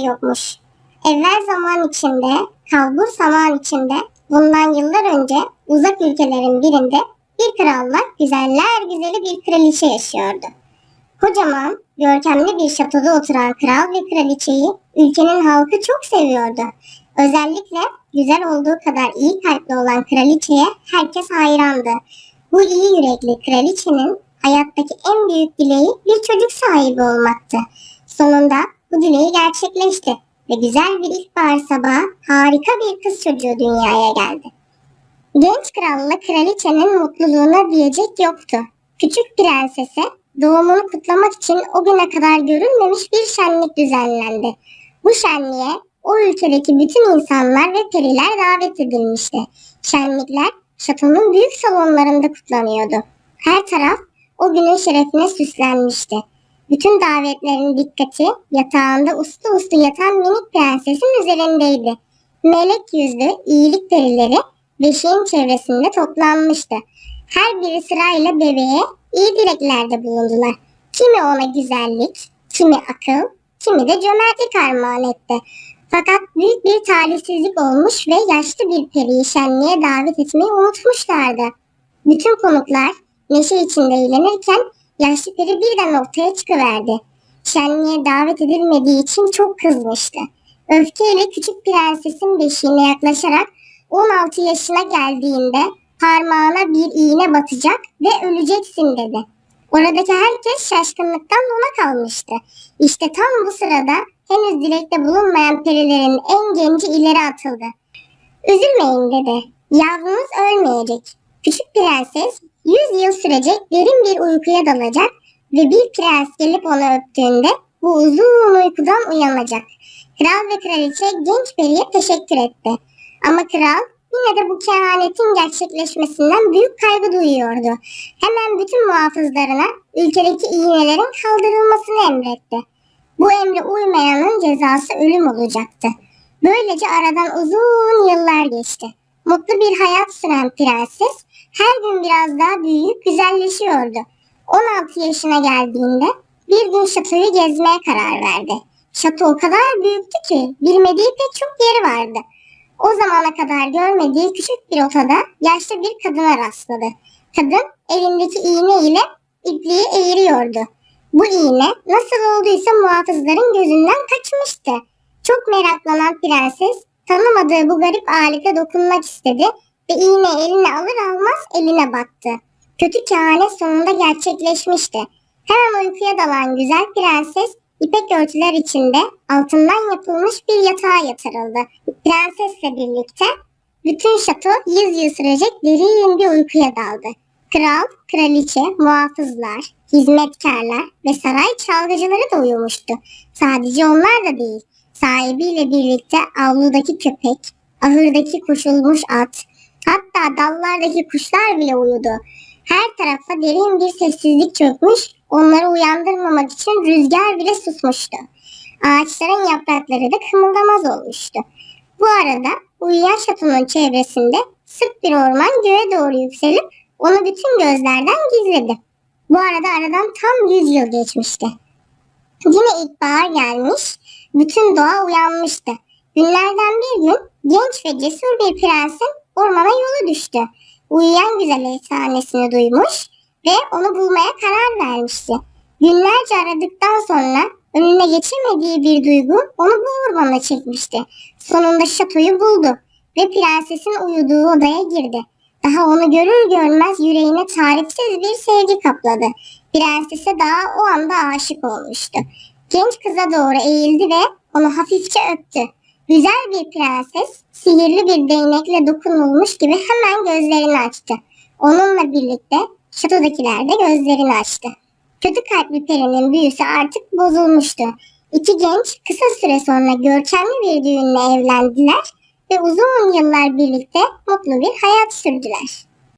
yokmuş. Evvel zaman içinde, kalbur zaman içinde, bundan yıllar önce uzak ülkelerin birinde bir kralla güzeller güzeli bir kraliçe yaşıyordu. Kocaman, görkemli bir şatoda oturan kral ve kraliçeyi ülkenin halkı çok seviyordu. Özellikle güzel olduğu kadar iyi kalpli olan kraliçeye herkes hayrandı. Bu iyi yürekli kraliçenin hayattaki en büyük dileği bir çocuk sahibi olmaktı. Sonunda bu dileği gerçekleşti ve güzel bir ilkbahar sabahı harika bir kız çocuğu dünyaya geldi. Genç kralla kraliçenin mutluluğuna diyecek yoktu. Küçük prensese doğumunu kutlamak için o güne kadar görülmemiş bir şenlik düzenlendi. Bu şenliğe o ülkedeki bütün insanlar ve periler davet edilmişti. Şenlikler şatonun büyük salonlarında kutlanıyordu. Her taraf o günün şerefine süslenmişti. Bütün davetlerin dikkati yatağında uslu uslu yatan minik prensesin üzerindeydi. Melek yüzlü iyilik perileri beşiğin çevresinde toplanmıştı. Her biri sırayla bebeğe iyi dileklerde bulundular. Kimi ona güzellik, kimi akıl, kimi de cömertlik armağan etti. Fakat büyük bir talihsizlik olmuş ve yaşlı bir periyi şenliğe davet etmeyi unutmuşlardı. Bütün konuklar neşe içinde eğlenirken yaşlı peri birden ortaya çıkıverdi. Şenliğe davet edilmediği için çok kızmıştı. Öfkeyle küçük prensesin beşiğine yaklaşarak 16 yaşına geldiğinde parmağına bir iğne batacak ve öleceksin dedi. Oradaki herkes şaşkınlıktan dona kalmıştı. İşte tam bu sırada henüz dilekte bulunmayan perilerin en genci ileri atıldı. Üzülmeyin dedi. Yavrunuz ölmeyecek. Küçük prenses 100 yıl sürecek derin bir uykuya dalacak ve bir prens gelip onu öptüğünde bu uzun uykudan uyanacak. Kral ve kraliçe genç periye teşekkür etti. Ama kral yine de bu kehanetin gerçekleşmesinden büyük kaygı duyuyordu. Hemen bütün muhafızlarına ülkedeki iğnelerin kaldırılmasını emretti. Bu emre uymayanın cezası ölüm olacaktı. Böylece aradan uzun yıllar geçti. Mutlu bir hayat süren prenses her gün biraz daha büyüyüp güzelleşiyordu. 16 yaşına geldiğinde bir gün şatoyu gezmeye karar verdi. Şato o kadar büyüktü ki bilmediği pek çok yeri vardı. O zamana kadar görmediği küçük bir odada yaşlı bir kadına rastladı. Kadın elindeki iğne ile ipliği eğiriyordu. Bu iğne nasıl olduysa muhafızların gözünden kaçmıştı. Çok meraklanan prenses tanımadığı bu garip alete dokunmak istedi ve iğne eline alır almaz eline battı. Kötü kehanet sonunda gerçekleşmişti. Hemen uykuya dalan güzel prenses İpek örtüler içinde altından yapılmış bir yatağa yatırıldı. Prensesle birlikte bütün şato 100 yıl sürecek derin bir uykuya daldı. Kral, kraliçe, muhafızlar, hizmetkarlar ve saray çalgıcıları da uyumuştu. Sadece onlar da değil. Sahibiyle birlikte avludaki köpek, ahırdaki koşulmuş at, hatta dallardaki kuşlar bile uyudu. Her tarafa derin bir sessizlik çökmüş, onları uyandırmamak için rüzgar bile susmuştu. Ağaçların yaprakları da kımıldamaz olmuştu. Bu arada uyuyan şatonun çevresinde sık bir orman göğe doğru yükselip onu bütün gözlerden gizledi. Bu arada aradan tam 100 yıl geçmişti. Yine ilkbahar gelmiş, bütün doğa uyanmıştı. Günlerden bir gün genç ve cesur bir prensin ormana yolu düştü. Uyuyan güzel efsanesini duymuş ve onu bulmaya karar vermişti. Günlerce aradıktan sonra önüne geçemediği bir duygu onu bu ormana çekmişti. Sonunda şatoyu buldu ve prensesin uyuduğu odaya girdi. Daha onu görür görmez yüreğine tarifsiz bir sevgi kapladı. Prensese daha o anda aşık olmuştu. Genç kıza doğru eğildi ve onu hafifçe öptü. Güzel bir prenses sihirli bir değnekle dokunulmuş gibi hemen gözlerini açtı. Onunla birlikte şatodakiler de gözlerini açtı. Kötü kalpli perinin büyüsü artık bozulmuştu. İki genç kısa süre sonra görkemli bir düğünle evlendiler ve uzun yıllar birlikte mutlu bir hayat sürdüler.